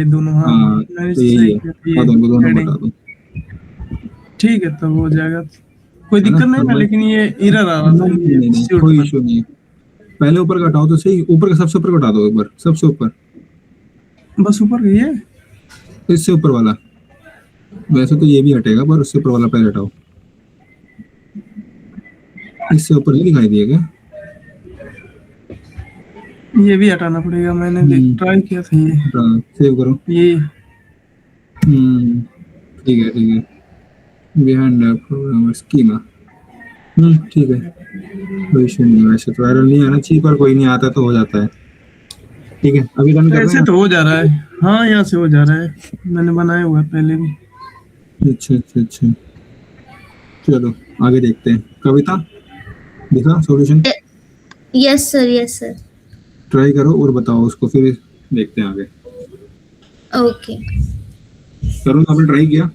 ये दोनों, हाँ हाँ मैंने तो यही सही है, किया बता ये दो, दोनों हेडिंग। बता दो। ठीक है तब हो जाएगा, कोई है ना, दिक्कत नहीं ना, नॉर्मल। लेकिन ये एरर आ रहा था, नहीं नहीं ये नहीं नहीं, सूट कोई था। इशू नहीं है। पहले ऊपर का हटाओ तो सही, ऊपर का सबसे ऊपर का हटा दो एक बार, सबसे ऊपर। बस ऊपर गई है। तो इससे ऊपर वाला, वैसे तो ये भी हटेगा पर उससे ऊपर वाला पहले हटाओ। इससे ऊपर नहीं दिखाई दिएगा। ये भी हटाना पड़ेगा, मैंने हम्म। ट्राई किया था ये। सेव करो। ये हम्म। ठीक है ठीक है। Behind program schema. ठीक है। कोई इशू नहीं है, वैसे तो एरर नहीं आना चाहिए पर कोई नहीं, आता तो हो जाता है। ठीक है, अभी रन कर रहे ऐसे हैं तो आप। हो जा रहा है। हाँ यहाँ से हो जा रहा है, मैंने बनाया हुआ है पहले भी। अच्छा अच्छा अच्छा। चलो आगे देखते हैं। कविता, दिखा solution. Yes sir, yes sir. Try करो और बताओ उसको, फिर देखते हैं आगे। ओके। करूँ, आपने ट्राई किया?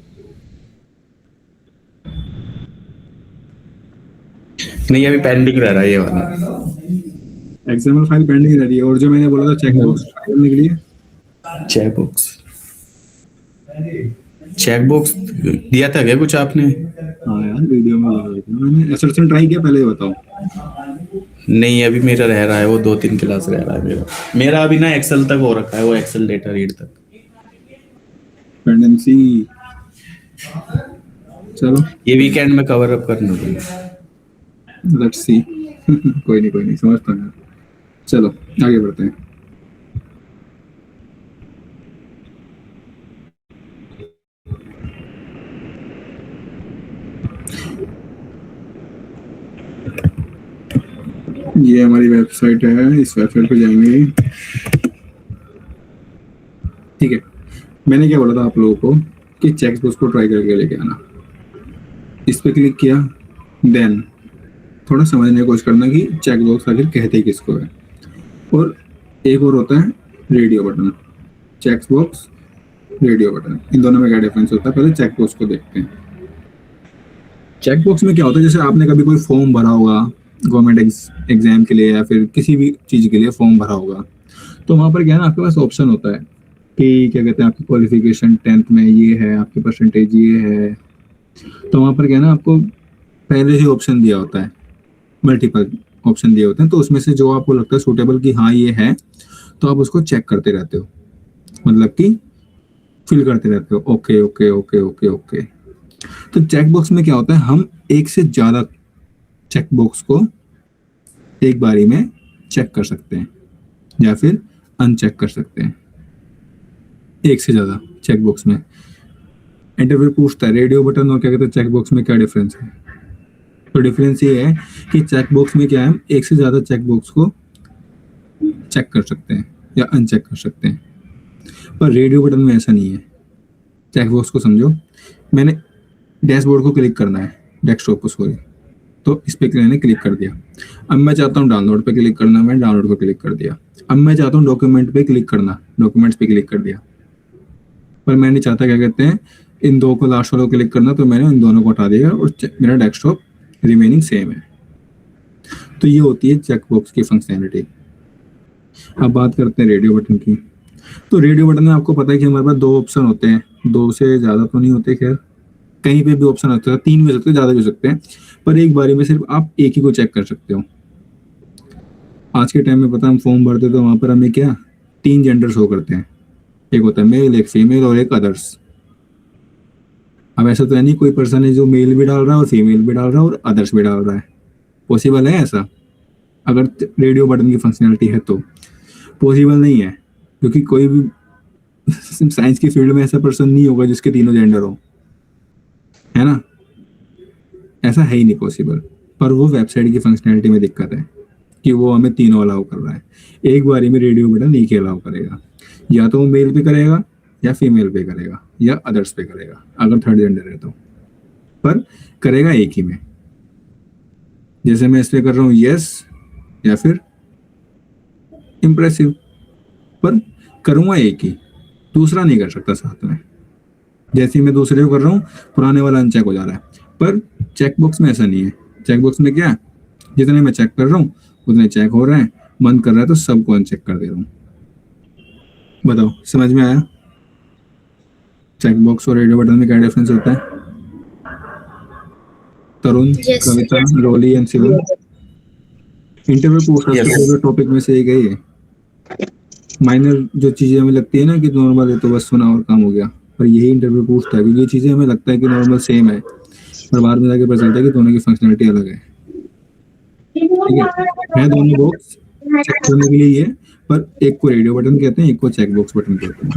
नहीं, अभी पेंडिंग रह रहा है ये वाला। एक्सएमएल फाइल पेंडिंग रह रही है, और जो मैंने बोला था चेकबॉक्स ट्राई करने के लिए। चेक बॉक्स, चेक बॉक्स दिया था क्या कुछ आपने? हाँ यार, वीडियो में लगा था मैंने। असरसन ट्राई किया, पहले ये बताओ। नहीं, अभी मेरा रह रहा है वो, 2-3 क्लास रह रहा है मेरा। मेरा अभी ना एक्सेल तक हो रखा है, वो एक्सेल डेटा रीड तक। डिपेंडेंसी। चलो ये वीकेंड में कवर अप करना पड़ेगा। Let's see. कोई नहीं समझता हूँ। चलो आगे बढ़ते हैं। ये हमारी वेबसाइट है, इस वेबसाइट पे जाएंगे। ठीक है, मैंने क्या बोला था आप लोगों को कि चेक बॉक्स को ट्राई करके लेके आना। इस पे क्लिक किया, देन थोड़ा समझने की कोशिश करना कि चेक बॉक्स आखिर कहते किसको है। और एक और होता है radio button. Check box, radio button, इन दोनों में क्या डिफरेंस होता है, पहले चेक बॉक्स को देखते हैं। चेक बॉक्स में क्या होता है, जैसे आपने कभी कोई फॉर्म भरा होगा गवर्नमेंट एग्जाम के लिए या फिर किसी भी चीज के लिए फॉर्म भरा होगा, तो वहां पर क्या है ना, आपके पास ऑप्शन होता है कि क्या कहते हैं, आपकी क्वालिफिकेशन 10th में ये है, आपकी परसेंटेज ये है। तो वहां पर क्या है ना, आपको पहले ही ऑप्शन दिया होता है, मल्टीपल ऑप्शन दिए होते हैं, तो उसमें से जो आपको लगता है सूटेबल कि हाँ ये है, तो आप उसको चेक करते रहते हो, मतलब कि फिल करते रहते हो। Okay okay okay okay okay. तो चेक बॉक्स में क्या होता है, हम एक से ज्यादा चेक बॉक्स को एक बारी में चेक कर सकते हैं या फिर अनचेक कर सकते हैं। एक से ज्यादा चेक बॉक्स में इंटरव्यू पूछता है रेडियो बटन और क्या कहते हैं चेक बॉक्स में क्या डिफरेंस है। तो डिफरेंस ये है कि चेक बॉक्स में क्या है, हम एक से ज्यादा चेक बॉक्स को चेक कर सकते हैं या अनचेक कर सकते हैं, पर रेडियो बटन में ऐसा नहीं है। चेक बॉक्स को समझो, मैंने डैशबोर्ड को क्लिक करना है, डेस्कटॉप को सॉरी, तो इस पे मैंने क्लिक कर दिया। अब मैं चाहता हूँ डाउनलोड पे क्लिक करना, मैं डाउनलोड पे क्लिक कर दिया। अब मैं चाहता हूँ डॉक्यूमेंट पे क्लिक करना, डॉक्यूमेंट्स पे क्लिक कर दिया। पर मैं नहीं चाहता, क्या कहते हैं, इन दो को लास्ट वालों को क्लिक करना, तो मैंने इन दोनों को हटा दिया और मेरा डेस्कटॉप रिमेनिंग सेम है। तो ये होती है चेक बॉक्स की फंक्शनैलिटी। अब बात करते हैं रेडियो बटन की। तो रेडियो बटन में आपको पता है कि हमारे पास दो ऑप्शन होते हैं, दो से ज्यादा तो नहीं होते, खैर कहीं पे भी ऑप्शन होता है, तीन भी हो सकते हैं, ज्यादा भी हो सकते हैं, पर एक बारी में सिर्फ आप एक ही को चेक कर सकते हो। आज के टाइम में पता, हम फॉर्म भरते तो वहां पर हमें क्या, तीन जेंडर शो करते हैं, एक होता है मेल, एक फीमेल और एक अदर्स। अब ऐसा तो है नहीं कोई पर्सन है जो मेल भी डाल रहा है और फीमेल भी डाल रहा है और अदर्स भी डाल रहा है, पॉसिबल है ऐसा? अगर रेडियो बटन की फंक्शनलिटी है तो पॉसिबल नहीं है, क्योंकि कोई भी साइंस की फील्ड में ऐसा पर्सन नहीं होगा जिसके तीनों जेंडर हो, है ना, ऐसा है ही नहीं पॉसिबल। पर वो वेबसाइट की फंक्शनैलिटी में दिक्कत है कि वो हमें तीनों अलाउ कर रहा है। एक बारी में रेडियो बटन एक ही अलाउ करेगा, या तो वो मेल पे करेगा या फीमेल पे करेगा या अदर्स पे करेगा अगर थर्ड जेंडर है तो, पर करेगा एक ही में। जैसे मैं इस पे कर रहा हूँ यस या फिर इम्प्रेसिव, पर करूंगा एक ही, दूसरा नहीं कर सकता साथ में। जैसे ही मैं दूसरे को कर रहा हूँ, पुराने वाला अनचेक हो जा रहा है, पर चेक बॉक्स में ऐसा नहीं है। चेक बॉक्स में क्या है, जितने मैं चेक कर रहा हूँ उतने चेक हो रहे हैं, मन कर रहा है तो सबको अनचेक कर दे रहा हूँ। बताओ समझ में आया? चेक बॉक्स और रेडियो बटन में क्या डिफरेंस होता है? Tarun, Yes, sir. Kavita, Roli and Shivam, interview पूछ Yes. सकते हो टॉपिक में से एक है ये। माइनर जो चीजें हमें लगती है ना कि नॉर्मल है तो बस सुना और काम हो गया, पर यही इंटरव्यू पूछता है क्योंकि ये चीजें हमें लगता है कि नॉर्मल सेम है, पर बाद में जाके पता चलता है कि दोनों की फंक्शनलिटी अलग है। ठीक है दोनों बॉक्स चेक करने के लिए ये, पर एक को रेडियो बटन कहते हैं, एक को चेक बॉक्स बटन कहते हैं।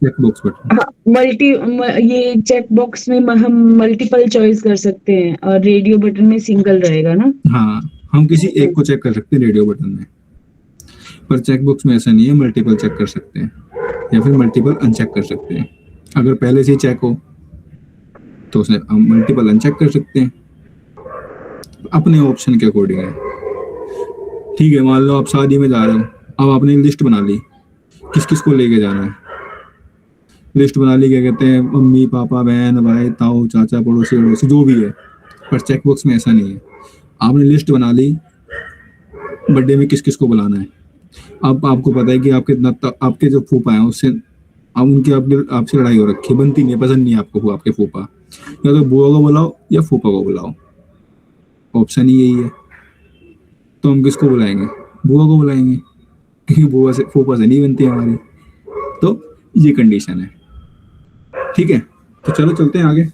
चेक बॉक्स बटन ये चेक बॉक्स में हम मल्टीपल चॉइस कर सकते हैं और रेडियो बटन में सिंगल रहेगा ना। हाँ, हम किसी एक को चेक कर सकते हैं रेडियो बटन में, पर चेक बॉक्स में ऐसा नहीं है, मल्टीपल चेक कर सकते हैं या फिर मल्टीपल अनचेक कर सकते हैं। अगर पहले से ही चेक हो तो उसे हम मल्टीपल अनचेक कर सकते हैं अपने ऑप्शन के अकॉर्डिंग है। ठीक है, मान लो आप शादी में जा रहे हो, अब आपने लिस्ट बना ली किस किस को लेके जाना है, लिस्ट बना ली, क्या कहते हैं, मम्मी पापा बहन भाई ताऊ चाचा पड़ोसी अड़ोसी जो भी है, पर चेक बॉक्स में ऐसा नहीं है। आपने लिस्ट बना ली बर्थडे में किस किस को बुलाना है, अब आपको पता है कि आपके जो फूफा है उससे अब उनकी आपसे लड़ाई हो रखी है, बनती नहीं है, पसंद नहीं है आपको आपके फूफा, या तो बुआ को बुलाओ या फूफा को बुलाओ, ऑप्शन ही यही है। तो हम किसको बुलाएंगे? बुआ को बुलाएंगे, क्योंकि बुआ से फूफा से नहीं बनती हमारी। तो ये कंडीशन है। ठीक है, तो चलो चलते हैं आगे।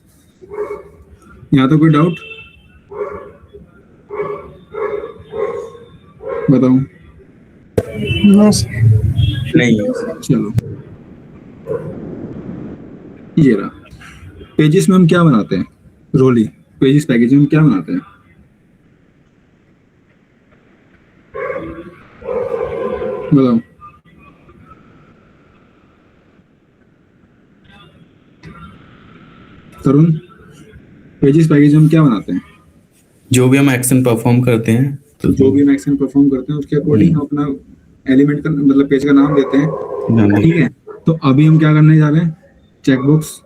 यहाँ तो कोई डाउट बताऊं? नहीं है। चलो ये रहा पेजेस में हम क्या बनाते हैं, रोली पेजेस पैकेज में हम क्या बनाते हैं? बताओ। तरुण, पेजेस पैकेज में हम क्या बनाते हैं? जो भी हम एक्शन परफॉर्म करते हैं तो जो भी हम एक्शन परफॉर्म करते हैं उसके अकॉर्डिंग हम अपना एलिमेंट का मतलब पेज का नाम देते हैं। ठीक है, तो अभी हम क्या करने जा रहे हैं, चेक बॉक्स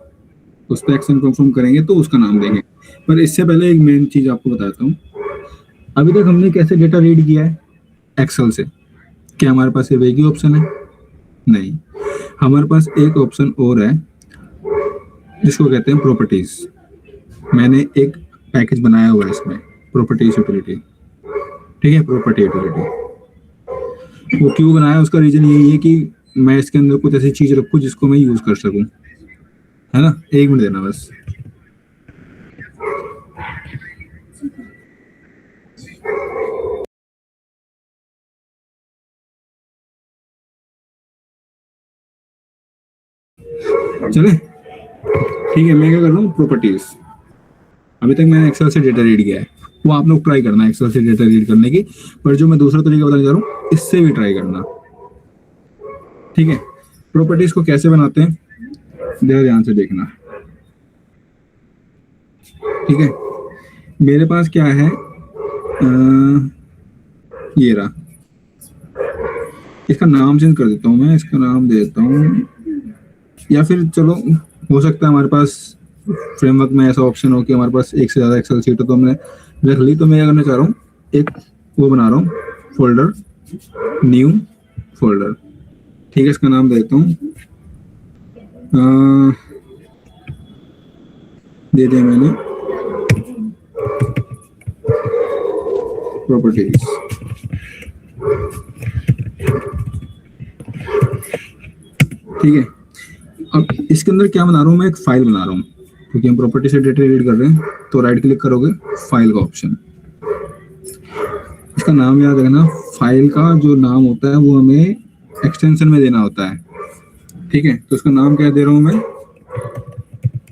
उस पर एक्शन परफॉर्म करेंगे तो उसका नाम देंगे। पर इससे पहले एक मेन चीज आपको बताता हूँ, अभी तक हमने कैसे डेटा रीड किया है? एक्सेल से। क्या हमारे पास सिर्फ एक ही ऑप्शन है? नहीं, हमारे पास एक ऑप्शन और है जिसको कहते हैं प्रॉपर्टीज। मैंने एक पैकेज बनाया हुआ है इसमें, प्रॉपर्टीज यूटिलिटी। ठीक है, प्रॉपर्टी यूटिलिटी। वो क्यों बनाया, उसका रीजन यही है कि मैं इसके अंदर कुछ ऐसी चीज रखूं जिसको मैं यूज कर सकूं, है ना। एक मिनट देना बस। चले, ठीक है, मैं क्या कर रहा हूँ, प्रॉपर्टीज। अभी तक मैंने एक्सेल से डेटा रीड किया है, वो आप लोग ट्राई करना एक्सेल से डेटा रीड करने की, पर जो मैं दूसरा तरीका बताने जा रहा हूँ इससे भी ट्राई करना। ठीक है, प्रॉपर्टीज को कैसे बनाते हैं जरा ध्यान से देखना। ठीक है, मेरे पास क्या है, ये रहा, इसका नाम चेंज कर देता हूँ मैं, इसका नाम दे देता हूँ, या फिर चलो हो सकता है हमारे पास फ्रेमवर्क में ऐसा ऑप्शन हो कि हमारे पास एक से ज्यादा एक्सेल शीट हो तो हमने रख ली। तो मैं क्या करना चाह रहा हूँ, एक वो बना रहा हूँ फोल्डर, न्यू फोल्डर। ठीक है, इसका नाम दे देता हूँ, दे दिया मैंने प्रॉपर्टीज। ठीक है, अब इसके अंदर क्या बना रहा हूँ मैं, एक फाइल बना रहा हूँ, क्योंकि हम प्रॉपर्टी से डेटा रीड कर रहे हैं। तो राइट क्लिक करोगे, फाइल का ऑप्शन, इसका नाम याद रखना। फाइल का जो नाम होता है वो हमें एक्सटेंशन में देना होता है। ठीक है, तो इसका नाम क्या दे रहा हूँ मैं,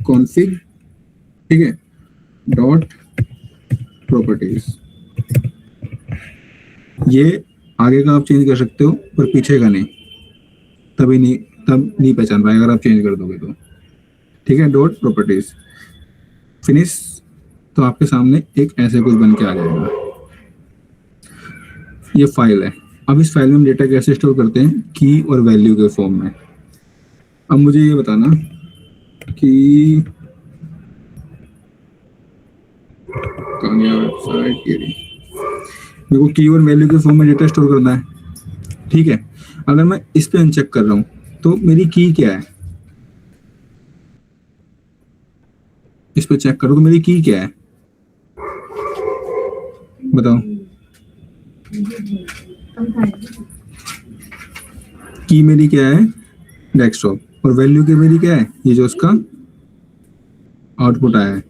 कॉन्फिग। ठीक है, डॉट प्रॉपर्टीज। ये आगे का आप चेंज कर सकते हो पर पीछे का नहीं, तब नहीं पहचान पाएगा अगर आप चेंज कर दोगे तो। ठीक है, डॉट प्रॉपर्टीज, फिनिश। तो आपके सामने एक ऐसे कुछ बन के आ जाएगा। ये फाइल है। अब इस फाइल में हम डेटा कैसे स्टोर करते हैं, की और वैल्यू के फॉर्म में। अब मुझे ये बताना कि वेबसाइट के लिए मेरे को की और वैल्यू के फॉर्म में डेटा स्टोर करना है। ठीक है, अगर मैं इस पे अनचेक कर रहा हूँ तो मेरी की क्या है, इस पे चेक करो तो मेरी की क्या है, बताओ। की मेरी क्या है, डेस्कटॉप, और वैल्यू की मेरी क्या है, ये जो उसका आउटपुट आया है।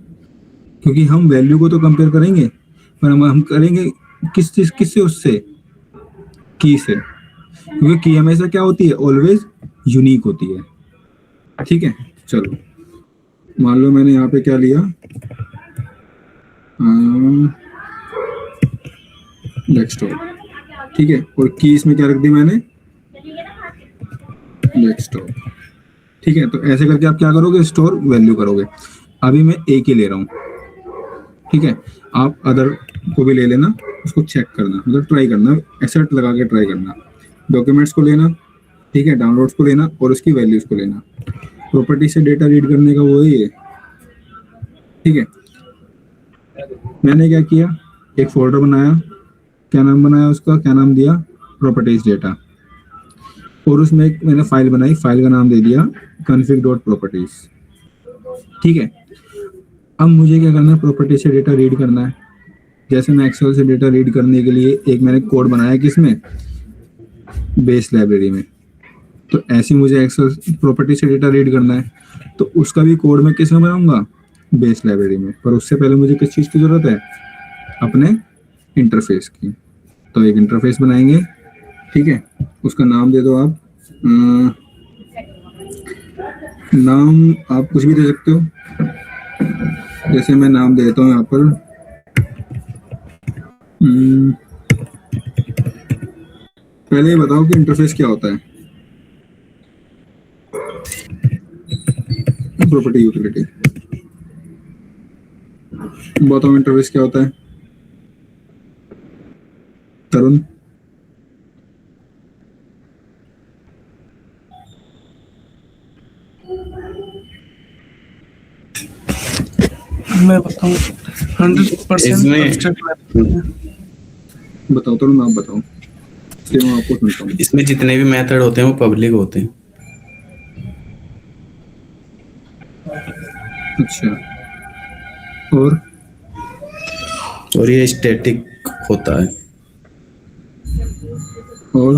क्योंकि हम वैल्यू को तो कंपेयर करेंगे, पर हम करेंगे किस चीज किससे, उससे की से, क्योंकि की हमेशा क्या होती है, ऑलवेज यूनिक होती है। ठीक है, चलो मान लो मैंने यहाँ पे क्या लिया, डेस्कटॉप, ठीक है, और की इसमें क्या रख दी मैंने, डेस्कटॉप। ठीक है, तो ऐसे करके आप क्या करोगे, स्टोर वैल्यू करोगे। अभी मैं एक ही ले रहा हूँ, ठीक है, आप अदर को भी ले लेना, उसको चेक करना, मतलब ट्राई करना, एसेट लगा के ट्राई करना। डॉक्यूमेंट्स को लेना, ठीक है, डाउनलोड्स को लेना और उसकी वैल्यूज को लेना। प्रॉपर्टी से डेटा रीड करने का वो ही है। ठीक है, मैंने क्या किया, एक फोल्डर बनाया, क्या नाम बनाया उसका, क्या नाम दिया, प्रॉपर्टीज डेटा, और उसमें एक मैंने फाइल बनाई, फाइल का नाम दे दिया config.properties। ठीक है, अब मुझे क्या करना है, प्रॉपर्टी से डेटा रीड करना है। जैसे मैं एक्सेल से डेटा रीड करने के लिए एक मैंने कोड बनाया, किसमें, बेस लाइब्रेरी में। तो ऐसे मुझे एक्सेल प्रॉपर्टी से डेटा रीड करना है, तो उसका भी कोड मैं किस में बनाऊंगा, बेस लाइब्रेरी में। पर उससे पहले मुझे किस चीज़ की जरूरत है, अपने इंटरफेस की। तो एक इंटरफेस बनाएंगे, ठीक है, उसका नाम दे दो आप, नाम आप कुछ भी दे सकते हो। जैसे मैं नाम देता हूँ यहाँ पर, पहले ये बताओ कि इंटरफेस क्या होता है, प्रॉपर्टी यूटिलिटी। बताओ इंटरफेस क्या होता है, तरुण। मैं बताऊँ 100% इसमें- abstract बताओ तरुण, आप बताओ, इसलिए मैं आपको सुनता हूँ। इसमें जितने भी मेथड होते हैं वो पब्लिक होते हैं। अच्छा, और ये स्टैटिक होता है। और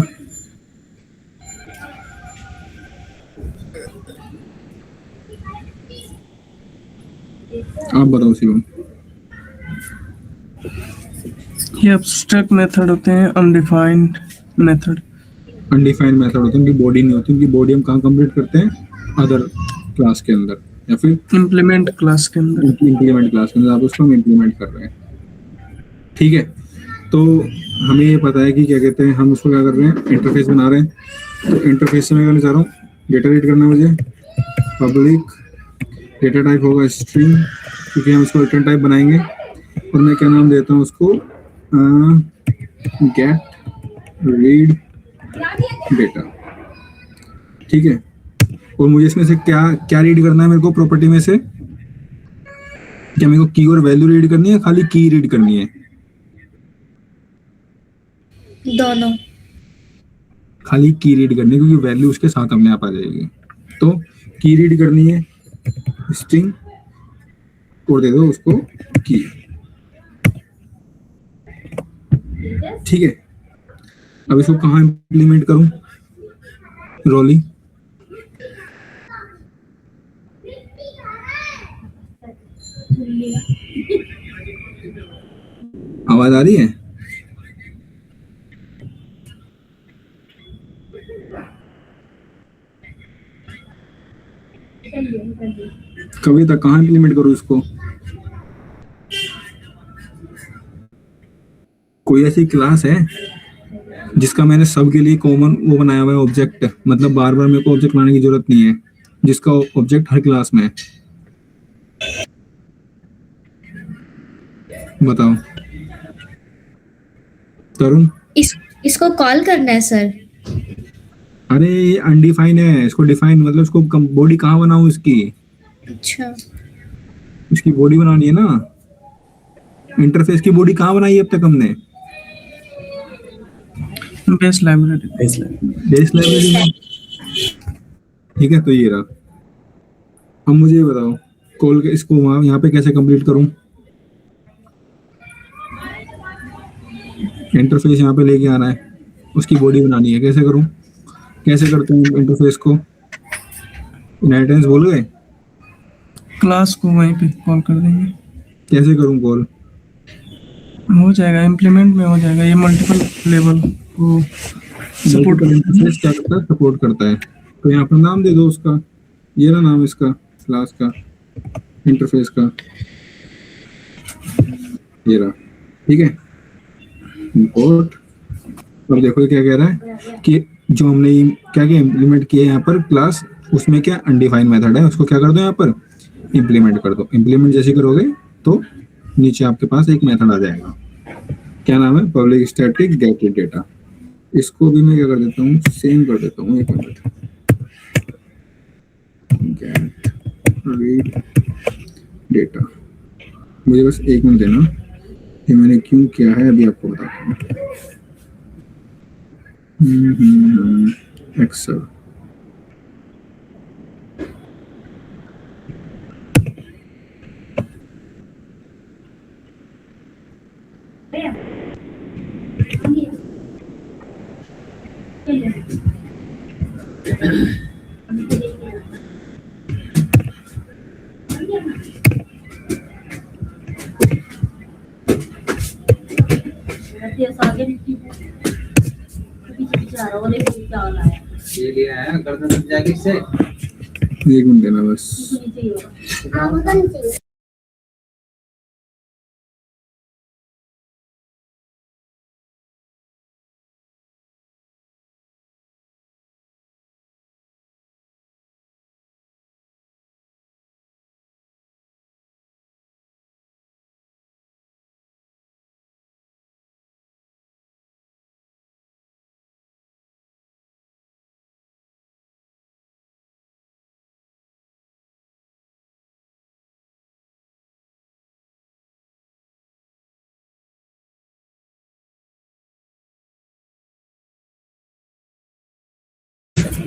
आप बताओ शिवम। ये abstract मेथड होते हैं, अनडिफाइंड मेथड। अनडिफाइंड मेथड होते हैं, उनकी बॉडी नहीं होती। उनकी बॉडी हम कहाँ कंप्लीट करते हैं, अदर क्लास के अंदर, या फिर इम्प्लीमेंट क्लास के अंदर। इंप्लीमेंट क्लास के अंदर आप उसको इम्प्लीमेंट कर रहे हैं। ठीक है, तो हमें ये पता है कि क्या कहते हैं, हम उसको क्या कर रहे हैं, इंटरफेस बना रहे हैं। तो इंटरफेस से मैं करना चाह रहा हूँ, डेटा रीड करना है मुझे, पब्लिक डेटा टाइप होगा स्ट्रिंग, क्योंकि हम इसको रिटर्न टाइप बनाएंगे। और मैं क्या नाम देता हूँ उसको, गेट रीड डेटा। ठीक है, और मुझे इसमें से क्या क्या रीड करना है, मेरे को प्रॉपर्टी में से क्या मेरे को की और वैल्यू रीड करनी है, खाली की रीड करनी है, दोनों। खाली की रीड करनी है, क्योंकि वैल्यू उसके साथ अपने आप आ जाएगी। तो की रीड करनी है, स्ट्रिंग, और दे दो उसको की। ठीक है, अब इसको कहाँ इम्प्लीमेंट करूं, रोली। आवाज आ रही है, कविता कहाँ इम्प्लीमेंट करूं इसको। कोई ऐसी क्लास है जिसका मैंने सबके लिए कॉमन वो बनाया हुआ है ऑब्जेक्ट, मतलब बार बार मेरे को ऑब्जेक्ट बनाने की जरूरत नहीं है, जिसका ऑब्जेक्ट हर क्लास में है, बताओ तरुण। इसको कॉल करना है सर। अरे ये अनडिफाइन है, इसको डिफाइन, मतलब इसको बॉडी कहाँ बनाऊं इसकी, अच्छा, इसकी बॉडी बनानी है ना। इंटरफेस की बॉडी कहाँ बनाई है अब तक हमने, बेस लाइब्रेरी। बेस लाइब्रेरी में। ठीक है, तो ये रहा। अब मुझे ये बताओ, कॉल के इसको वहां यहाँ पे कैसे कंप्लीट करूं? इंटरफेस यहाँ पे लेके आना है, उसकी बॉडी बनानी है, कैसे करूं? कैसे करते हैं इंटरफेस को? इनहेरिटेंस बोल गए? क्लास को वहीं पे कॉल कर देंगे, कैसे करूं कॉल? हो जाएगा, इम्प्लीमेंट में हो जाएगा। ये मल्टीपल लेवल को सपोर्ट मल्टीपल इंटरफेस क्या करता है? सपोर्ट करता है। तो यहाँ पर नाम दे दो उसका, ये ना नाम इसका क्लास का, इंटरफेस का, ये रहा, ठीक है। इंपोर्ट। अब देखो क्या कह रहा है कि जो हमने क्या क्या इम्प्लीमेंट किया यहाँ पर क्लास, उसमें क्या अनडिफाइंड मेथड है, उसको क्या कर दो यहाँ पर इम्प्लीमेंट कर दो। इम्प्लीमेंट जैसे करोगे तो नीचे आपके पास एक मेथड आ जाएगा, क्या नाम है? Public static gate data. इसको भी मैं क्या कर देता हूँ, सेम कर देता हूँ, एक मिनट, गेट रीड डेटा। मुझे बस एक मिनट देना, ये मैंने क्यों किया है अभी आपको बताता हूँ। एक्सेल, ये लिया है गर्दन तक जाके से एक मिनट देना बस।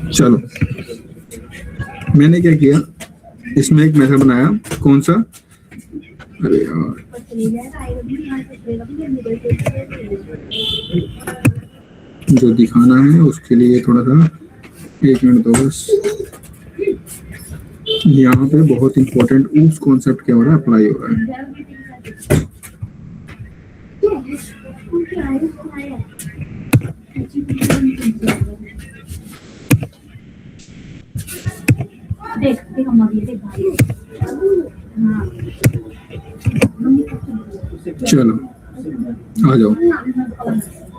चलो, मैंने क्या किया, इसमें एक मेथड बनाया, कौन सा? अरे यार, जो दिखाना है उसके लिए थोड़ा सा एक मिनट दो बस। यहाँ पे बहुत इंपॉर्टेंट उस कॉन्सेप्ट क्या हो रहा है, अप्लाई हो रहा है। चलो आ जाओ,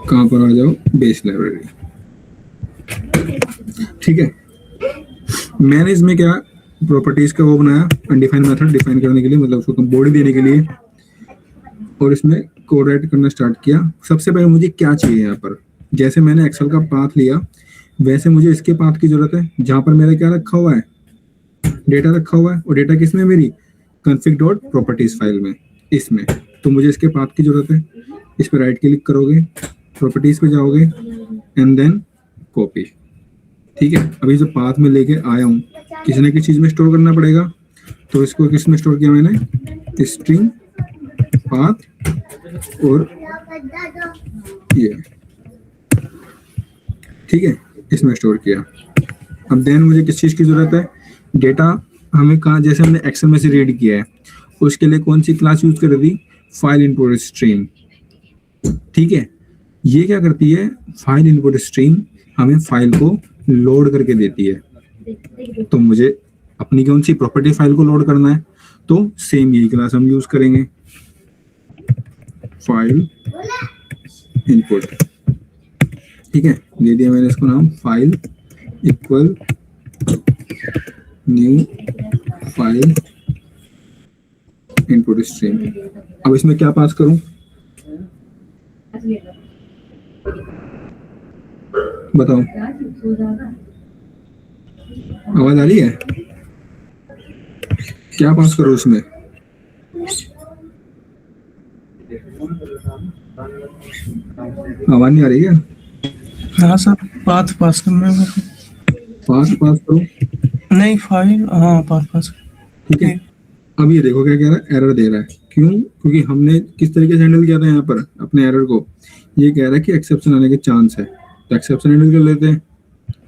कहाँ पर आ जाओ? बेस लाइब्रेरी, ठीक है। मैंने इसमें क्या प्रॉपर्टीज का वो बनाया, अनडिफाइंड मेथड डिफाइन करने के लिए, मतलब उसको बॉडी देने के लिए, और इसमें कोड राइट करना स्टार्ट किया। सबसे पहले मुझे क्या चाहिए यहाँ पर, जैसे मैंने एक्सेल का पाथ लिया वैसे मुझे इसके पाथ की जरूरत है, जहां पर मेरा क्या रखा हुआ है, डेटा रखा हुआ है। और डेटा किसमें, मेरी config डॉट प्रॉपर्टीज फाइल में, इसमें। तो मुझे इसके पाथ की जरूरत है। इस पर राइट क्लिक करोगे, प्रॉपर्टीज पे जाओगे एंड देन कॉपी, ठीक है। अभी जो पाथ में लेके आया हूँ किसी न किसी चीज में स्टोर करना पड़ेगा, तो इसको किस में स्टोर किया मैंने, स्ट्रिंग पाथ और ये, ठीक है, इसमें स्टोर किया। अब देन मुझे किस चीज की जरूरत है, डेटा हमें कहाँ, जैसे हमने एक्सेल में से रीड किया है उसके लिए कौन सी क्लास यूज कर दी, फाइल इनपुट स्ट्रीम, ठीक है। ये क्या करती है, फाइल इनपुट स्ट्रीम हमें फाइल को लोड करके देती है। तो मुझे अपनी कौन सी प्रॉपर्टी फाइल को लोड करना है, तो सेम यही क्लास हम यूज करेंगे, फाइल इनपुट, ठीक है। दे दिया मैंने इसको नाम, file equal new file input stream. अब इसमें क्या पास करूं, बताओ, आवाज आ रही है? क्या पास करो इसमें, आवाज नहीं आ रही है? हाँ सर, पाथ पास करना है। पास करो, नहीं फाइल, हाँ पाथ पास, ठीक है। अब ये देखो क्या कह रहा है, एरर दे रहा है। क्यों? क्योंकि हमने किस तरीके से हैंडल किया था यहाँ पर अपने एरर को। ये कह रहा है कि एक्सेप्शन आने के चांस है, तो एक्सेप्शन हैंडल कर लेते हैं।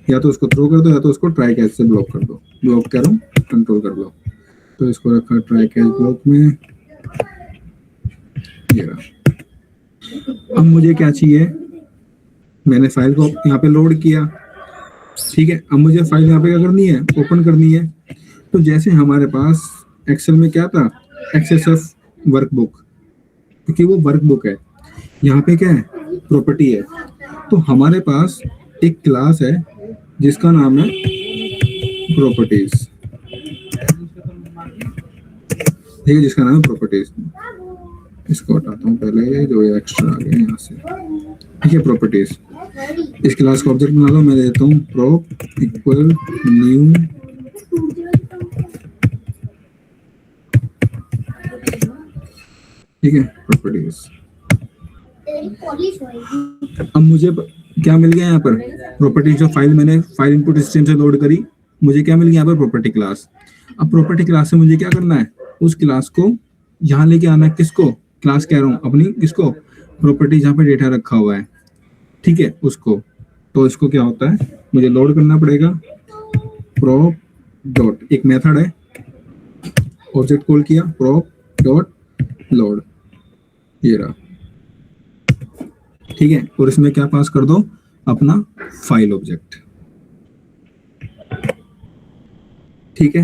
या तो उसको थ्रो कर दो या तो उसको ट्राई कैच से ब्लॉक कर दो। ब्लॉक कह रहा हूँ, कंट्रोल कर लो। तो इसको रखा ट्राई कैच ब्लॉक में, ये रहा। अब मुझे क्या चाहिए, मैंने फाइल को यहाँ पे लोड किया, ठीक है। अब मुझे फाइल यहाँ पे क्या करनी है, ओपन करनी है। तो जैसे हमारे पास एक्सेल में क्या था, एक्सेस ऑफ वर्कबुक, क्योंकि वो वर्कबुक है। यहाँ पे क्या है, प्रॉपर्टी है। तो हमारे पास एक क्लास है जिसका नाम है प्रॉपर्टीज, ठीक है, जिसका नाम है प्रॉपर्टीज। इसको हटाता हूँ पहले, जो ये एक्स्ट्रा आ गया यहाँ से, ठीक है। प्रॉपर्टीज, इस क्लास का ऑब्जेक्ट बना लो। मैं देता हूँ prop इक्वल न्यू ठीक है, प्रॉपर्टीज। अब मुझे क्या मिल गया यहाँ पर, प्रॉपर्टी जो फाइल मैंने फाइल इनपुट सिस्टम से लोड करी, मुझे क्या मिल गया यहाँ पर, प्रॉपर्टी क्लास। अब प्रॉपर्टी क्लास से मुझे क्या करना है, उस क्लास को यहाँ लेके आना है। किसको, क्लास कह रहा हूँ अपनी, किसको, प्रॉपर्टी जहाँ पे डेटा रखा हुआ है, ठीक है, उसको। तो इसको क्या होता है, मुझे लोड करना पड़ेगा। prop डॉट, एक मेथड है, ऑब्जेक्ट कॉल किया, prop डॉट लोड, ये रहा, ठीक है। और इसमें क्या पास कर दो, अपना फाइल ऑब्जेक्ट, ठीक है।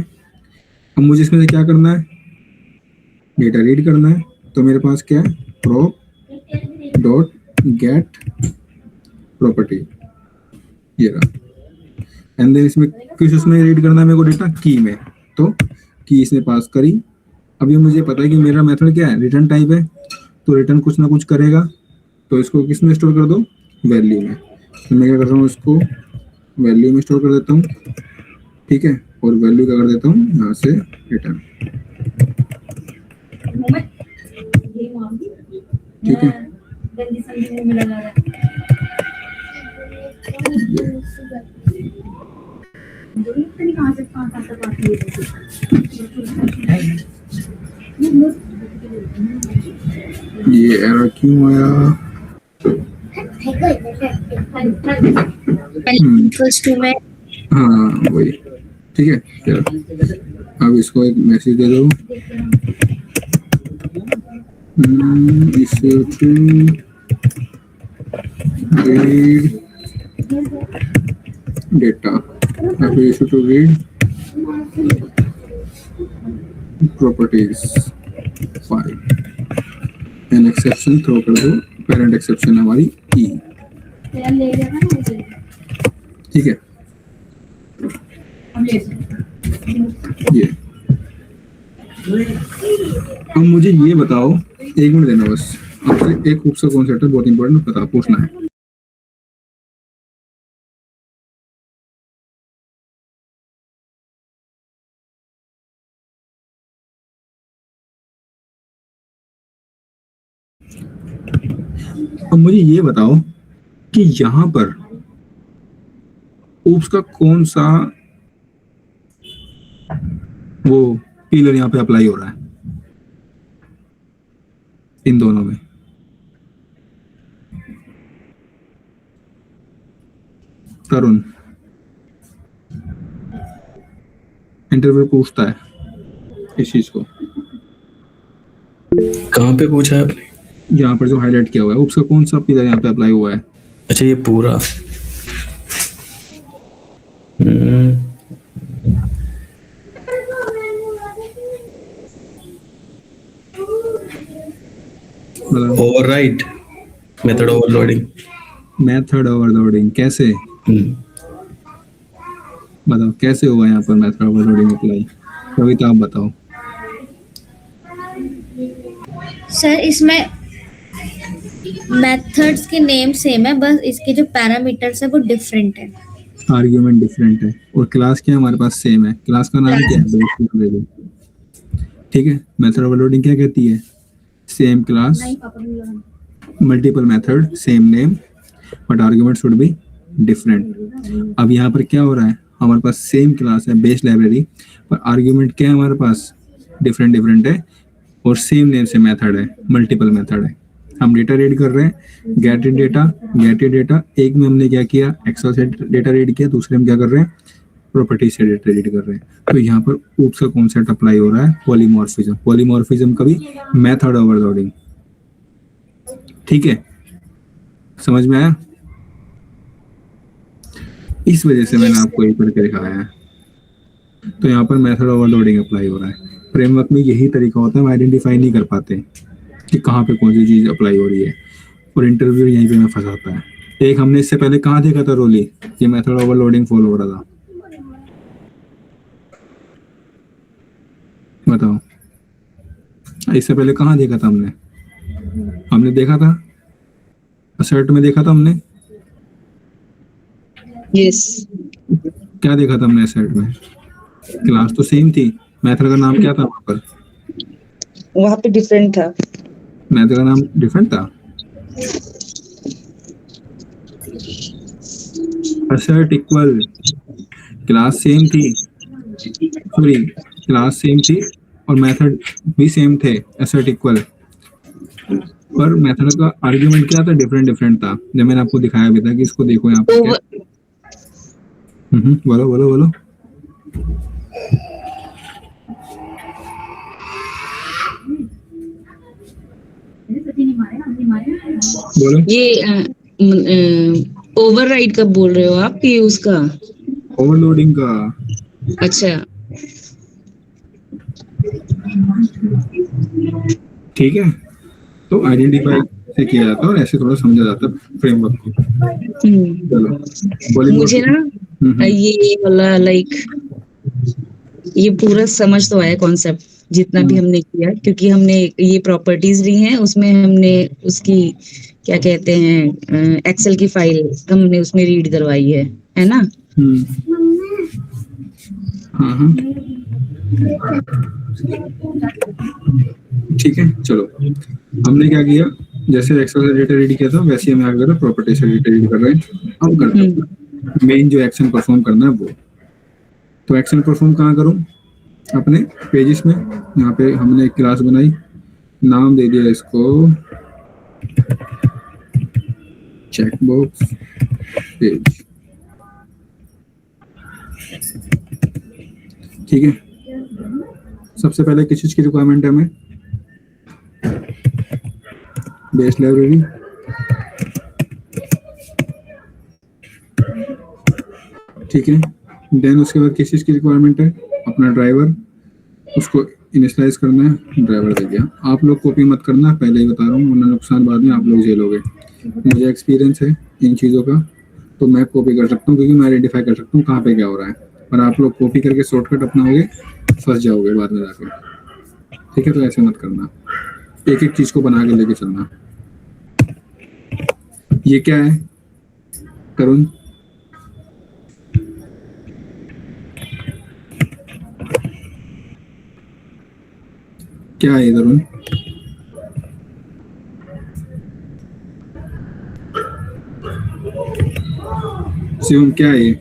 अब मुझे इसमें से क्या करना है, डेटा रीड करना है। तो मेरे पास क्या है, prop डॉट गेट प्रॉपर्टी, ये रहा। एंड देन इसमें किस उसमें रीड करना है मेरे को, डेटा की में। तो की इसने पास करी। अभी मुझे पता है कि मेरा मेथड क्या है, रिटर्न टाइप है, तो रिटर्न कुछ ना कुछ करेगा। तो इसको किस में स्टोर कर दो, वैल्यू में। तो मैं क्या कर रहा हूँ, इसको वैल्यू में स्टोर कर देता हूँ, ठीक है। और वैल्यू क्या कर देता हूँ, यहाँ से रिटर्न, ठीक है। ये एरर क्यों आया, इक्वल्स टू में हाँ वही, ठीक है। चलो अब इसको एक मैसेज दे दो, issue to read data, issue to read properties file, an exception throw कर दो। पेरेंट एक्सेप्शन हमारी ई, ठीक है। ये अब मुझे ये बताओ, एक मिनट देना बस, आपसे एक खूबसूरत कॉन्सेप्ट है, बहुत इंपॉर्टेंट पता पूछना है। अब मुझे ये बताओ कि यहाँ पर oops का कौन सा वो पिलर यहाँ पे अप्लाई हो रहा है, इन दोनों में। तरुण इंटरव्यू पूछता है इस चीज को, कहाँ पे पूछा है आपने? यहाँ पर जो हाईलाइट किया हुआ है, उसका कौन सा पिलर यहाँ पे अप्लाई हुआ है। अच्छा, ये पूरा override, method overloading. Method overloading कैसे, बताओ कैसे हुआ यहाँ पर मेथड ओवरलोडिंग अप्लाई, कविता आप बताओ। सर इसमें मेथड्स के नेम सेम है, बस इसके जो पैरामीटर्स है वो डिफरेंट है। आर्ग्यूमेंट डिफरेंट है और क्लास क्या हमारे पास सेम है। क्लास का नाम क्या है, ठीक है। मेथड ओवरलोडिंग क्या कहती है, same class multiple method same name but argument should be different. अब यहाँ पर क्या हो रहा है, हमारे पास सेम क्लास है बेस लाइब्रेरी, पर आर्ग्यूमेंट क्या है हमारे पास, डिफरेंट डिफरेंट है और सेम नेम से मेथड है, मल्टीपल मेथड है। हम डेटा रीड कर रहे हैं, गेट इट डेटा। एक में हमने क्या किया, एक्सेल से डेटा रीड किया, दूसरे में क्या कर रहे हैं, प्रॉपर्टी से डेटा रीड कर रहे हैं। तो यहाँ पर ऊप्स का कॉन्सेप्ट अप्लाई हो रहा है, पॉलीमॉर्फिज्म। पॉलीमॉर्फिज्म का भी मेथड ओवरलोडिंग। ठीक है, समझ में आया? इस वजह से मैंने आपको एक करके दिखाया है। तो यहाँ पर मेथड ओवरलोडिंग अप्लाई हो रहा है। फ्रेमवर्क में यही तरीका होता है, हम आइडेंटिफाई नहीं कर पाते कि कहाँ पे कौन सी चीज अप्लाई हो रही है, और इंटरव्यू यहीं पे में फंसाता है। एक हमने इससे पहले कहाँ देखा था रोली, ये मेथड ओवरलोडिंग फॉलो हो रहा था, बताओ इससे पहले कहाँ देखा था हमने देखा था असर्ट में देखा था हमने। यस, क्या देखा था हमने असर्ट में? क्लास तो सेम थी, मेथड का नाम क्या था वहां पर? वहां पे डिफरेंट था, मेथड का नाम डिफरेंट था। असर्ट इक्वल, क्लास सेम थी, सॉरी क्लास सेम थी और मेथड भी सेम थे, असर्ट इक्वल, पर मेथड का आर्गुमेंट क्या था, डिफरेंट डिफरेंट था। जब मैंने आपको दिखाया भी था कि इसको देखो यहाँ पे क्या। बोलो बोलो बोलो। बोलो। ये ओवरराइड कब बोल रहे हो आप कि उसका? ओवरलोडिंग का। अच्छा, ठीक है, तो आइडेंटिफाई से किया जाता है और ऐसे थोड़ा समझा जाता है फ्रेमवर्क को। चलो मुझे ना ये वाला लाइक ये पूरा समझ तो आया कॉन्सेप्ट जितना भी हमने किया, क्योंकि हमने ये प्रॉपर्टीज ली हैं, उसमें हमने उसकी क्या कहते हैं एक्सेल की फाइल हमने उसमें रीड करवाई है ना? हाँ, ठीक है। चलो हमने क्या किया, जैसे एक्सेल से डेटा रीड किया था वैसे हम आगे प्रॉपर्टी से डेटा रीड कर रहे हैं। अब करते हैं मेन जो एक्शन परफॉर्म करना है वो। तो एक्शन परफॉर्म कहाँ करूँ? अपने पेजेस में। यहाँ पे हमने एक क्लास बनाई, नाम दे दिया इसको चेकबॉक्स पेज। ठीक है, सबसे पहले किस चीज की रिक्वायरमेंट है हमें? बेस लाइब्रेरी, ठीक है। देन उसके बाद किस चीज की रिक्वायरमेंट है? अपना ड्राइवर, उसको इनिशियलाइज करना है, ड्राइवर दे दिया। आप लोग कॉपी मत करना, पहले ही बता रहा हूँ, वरना नुकसान बाद में आप लोग झेलोगे। मुझे एक्सपीरियंस है इन चीज़ों का, तो मैं कॉपी कर सकता हूँ क्योंकि मैं आइडेंटिफाई कर सकता हूँ कहाँ पे क्या हो रहा है। पर आप लोग कॉपी करके शॉर्टकट अपनाओगे, फंस जाओगे बाद में जाके। ठीक है, तो ऐसे मत करना, एक एक चीज को बना के लेके चलना। ये क्या है तरुण? क्या है तरुण? शिवम क्या है ये?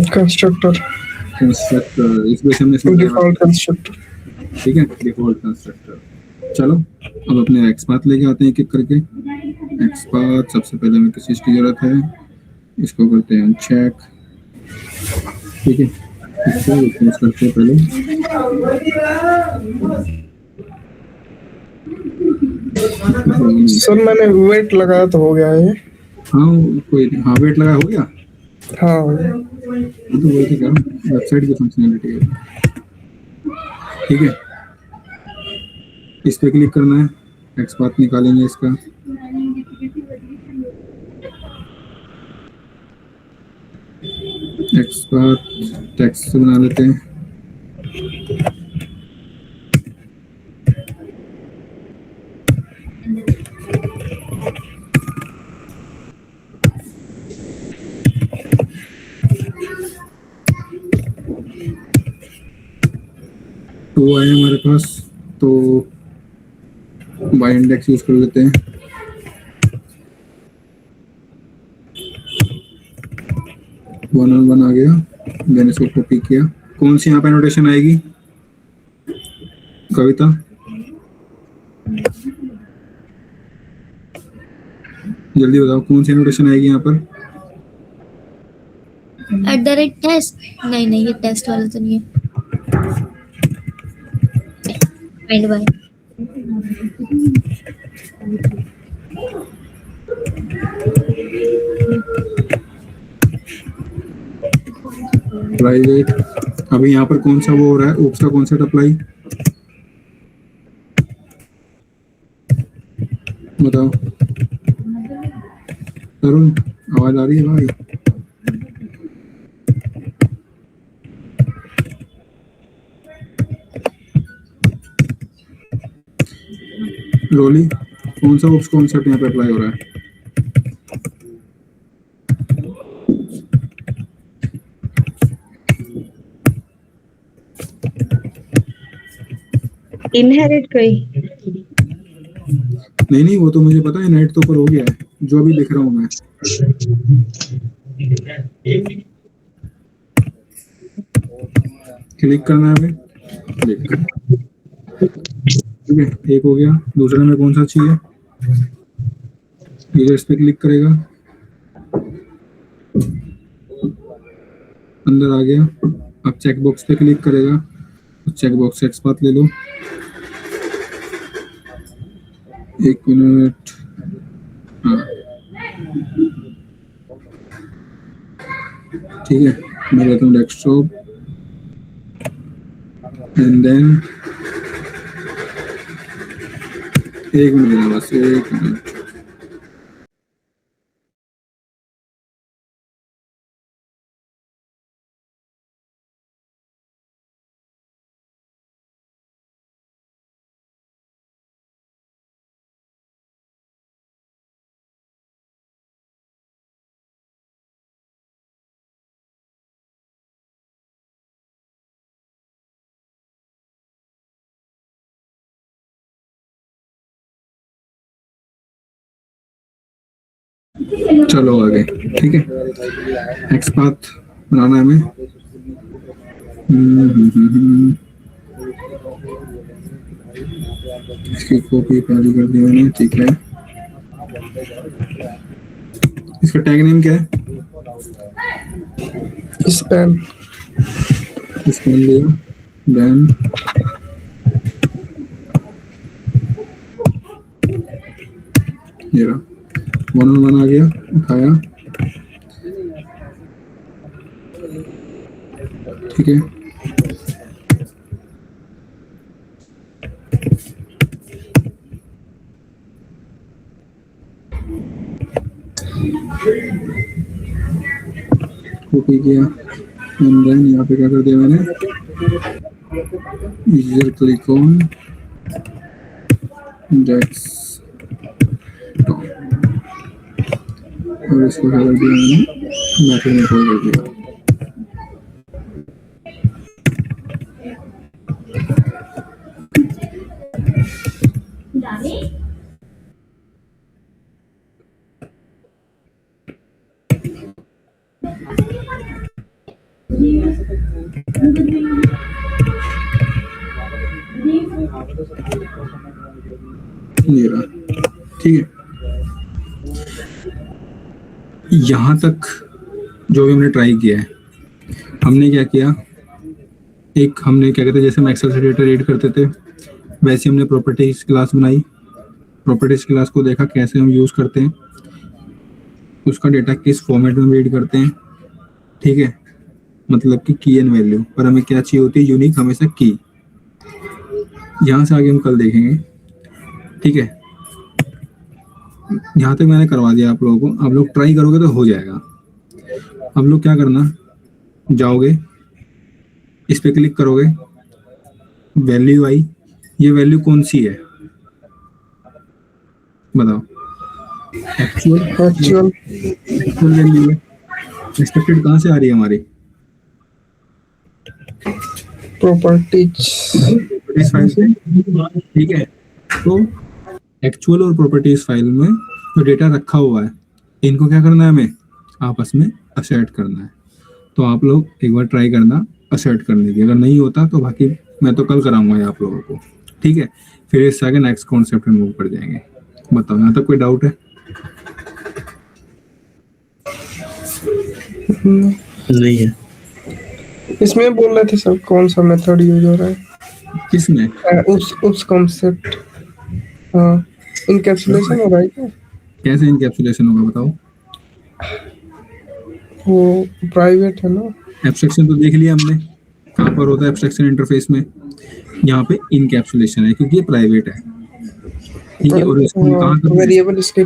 Constructor, constructor. इस वजह से हमने डिफॉल्ट कंस्ट्रक्टर। ठीक है, डिफॉल्ट कंस्ट्रक्टर। चलो अब अपने एक्सपाथ लेके आते हैं एक एक करके। एक्सपाथ सबसे पहले हमें किस चीज की जरूरत है, इसको करते हैं चेक। ठीक है, इसको रिप्लेस करते हैं पहले। सर मैंने वेट लगाया तो हो गया है। हाँ कोई, हाँ वेट लगा, हो गया। हाँ, तो वही तो कह रहा हूँ, वेबसाइट की फंक्शनैलिटी है। ठीक है, इस पे क्लिक करना है, एक्सपाथ निकालेंगे इसका। एक्सपाथ टेक्स्ट से बना लेते हैं। तो आए हमारे पास, तो बाय इंडेक्स यूज कर लेते हैं। वन ऑन वन आ गया, देन इसको कॉपी किया। कौन सी यहाँ पे नोटेशन आएगी? कविता, जल्दी बताओ कौन सी एनोटेशन आएगी यहाँ पर? @टेस्ट, नहीं ये टेस्ट वाला तो नहीं है। Find by. प्राइवेट, अभी यहाँ पर कौन सा वो हो रहा है, ओप्स का कॉन्सेप्ट अप्लाई, बताओ। तरुण, आवाज आ रही है भाई? रोली, कौन सा ओप्स कॉन्सेप्ट यहाँ पे अप्लाई हो रहा है? इनहेरिट कई। नहीं, वो तो मुझे पता है, नेट तो ऊपर हो गया है, जो अभी लिख रहा हूँ मैं। क्लिक करना है हमें, क्लिक, ठीक है, एक हो गया। दूसरे में कौन सा चाहिए? ये इस पे क्लिक करेगा, अंदर आ गया। अब चेक बॉक्स पे क्लिक करेगा, तो चेक बॉक्स से एक्सपाथ ले लो। एक मिनट, हाँ ठीक है, मैं लेता हूँ डेस्कटॉप एंड देन, एक मिनट देना बस, एक मिनट। चलो आगे, ठीक है, एक्सपाथ बनाना है हमें। इसकी कॉपी पहले कर दी मैंने, ठीक है। इसका टैग नेम क्या है? स्पैम, स्पैम लिया, देन ये रहा, 1 on 1 आ गया, उठाया, ठीक है। कॉपी किया एंड देन यहाँ पे क्या कर दिया मैंने, यूजर क्लिक ऑन डेस्कटॉप, और इसको क्या कर दिया मैंने, मैथड में कॉल कर दिया। ये रहा, ठीक है। यहाँ तक जो भी हमने ट्राई किया है, हमने क्या किया, एक हमने क्या कहते हैं, जैसे हम एक्सेल से डेटा रीड करते थे वैसे हमने प्रॉपर्टीज क्लास बनाई। प्रॉपर्टीज क्लास को देखा कैसे हम यूज करते हैं, उसका डेटा किस फॉर्मेट में रीड करते हैं, ठीक है, मतलब कि की एंड वैल्यू, पर हमें क्या चाहिए होती है, यूनिक हमेशा की। यहाँ से आगे हम कल देखेंगे, ठीक है। यहाँ तक मैंने करवा दिया आप लोगों को, आप लोग ट्राई करोगे तो हो जाएगा। अब लोग क्या करना, जाओगे इस पे क्लिक करोगे, वैल्यू आई, ये वैल्यू कौन सी है बताओ? एक्चुअल वैल्यू है। एक्सपेक्टेड कहाँ से आ रही है हमारी? प्रॉपर्टीज फाइल से, ठीक है। तो एक्चुअल और प्रॉपर्टीज फाइल में जो डेटा रखा हुआ है, इनको क्या करना है, हमें आपस में असर्ट करना है। तो आप लोग एक बार ट्राई करना असर्ट करने की, अगर नहीं होता तो बाकी मैं तो कल कराऊंगा आप लोगों को, ठीक है, फिर इससे आगे नेक्स्ट कॉन्सेप्ट में मूव कर जाएंगे। बताओ यहाँ तक कोई डाउट है? नहीं है। इसमें बोल रहे थे सर कौन सा मेथड यूज हो रहा है? किसमें? उस कॉन्सेप्ट, हाँ, इनकैप्सुलेशन हो रहा है क्या? कैसे इनकैप्सुलेशन होगा बताओ? वो प्राइवेट है ना? एब्स्ट्रैक्शन तो देख लिया हमने, कहाँ पर होता है एब्स्ट्रैक्शन इंटरफेस में। यहाँ पे इनकैप्सुलेशन है क्योंकि ये प्राइवेट है, ठीक है। और इसको कहाँ करना है? वेरिएबल इसके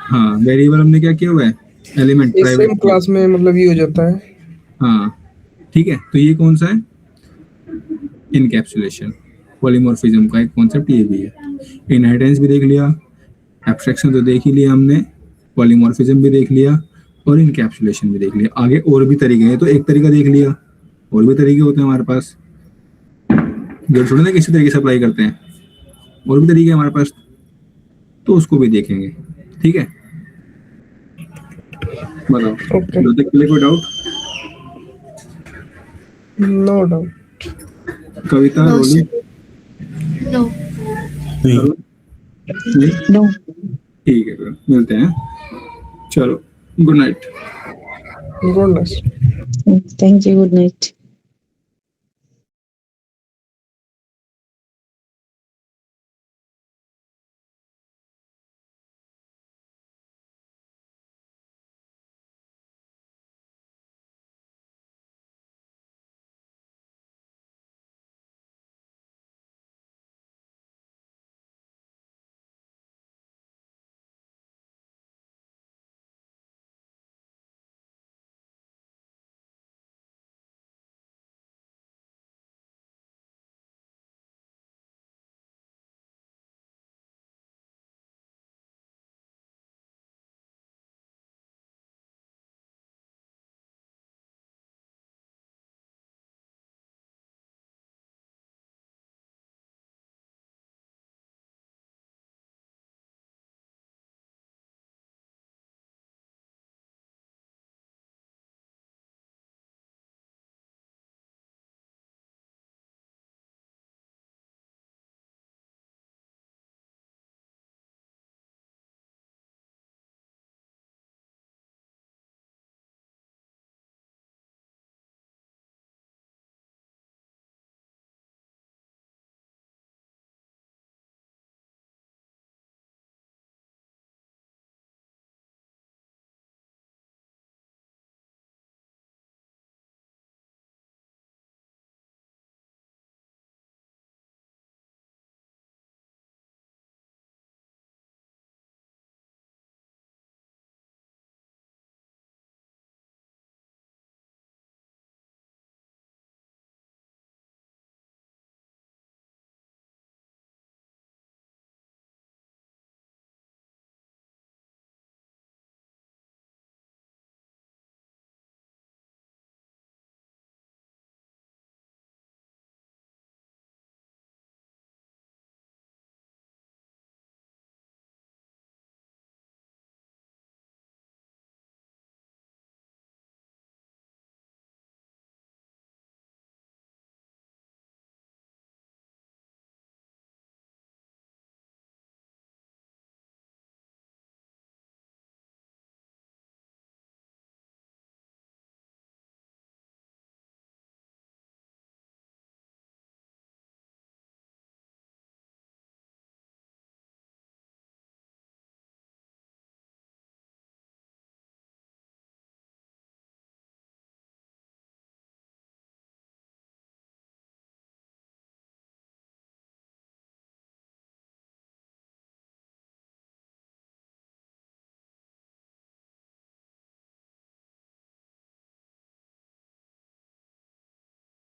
हाँ, वेरिएबल हमने क्या किया हुआ है? Element same private. क्लास में मतलब यूज होता है। हाँ ठीक है, तो ये कौन सा है? इनकैप्सुलेशन, पॉलीमॉर्फिज्म का एक कॉन्सेप्ट ये भी है। इनहेरिटेंस भी देख लिया, एब्स्ट्रैक्शन तो देख ही लिया हमने, पॉलीमॉर्फिज्म भी देख लिया और इनकैप्सुलेशन भी देख लिया। आगे और भी तरीके हैं, तो एक तरीका देख लिया, और भी तरीके होते हैं हमारे पास, जो थोड़े ना किसी तरीके से अप्लाई करते हैं, और भी तरीके हैं हमारे पास, तो उसको भी देखेंगे, ठीक है। बताओ, Okay. कोई doubt? No doubt. Kavita, No, Roli? No नहीं? नो। ठीक है, फिर मिलते हैं। चलो, good night. Good night. Thank you, good night.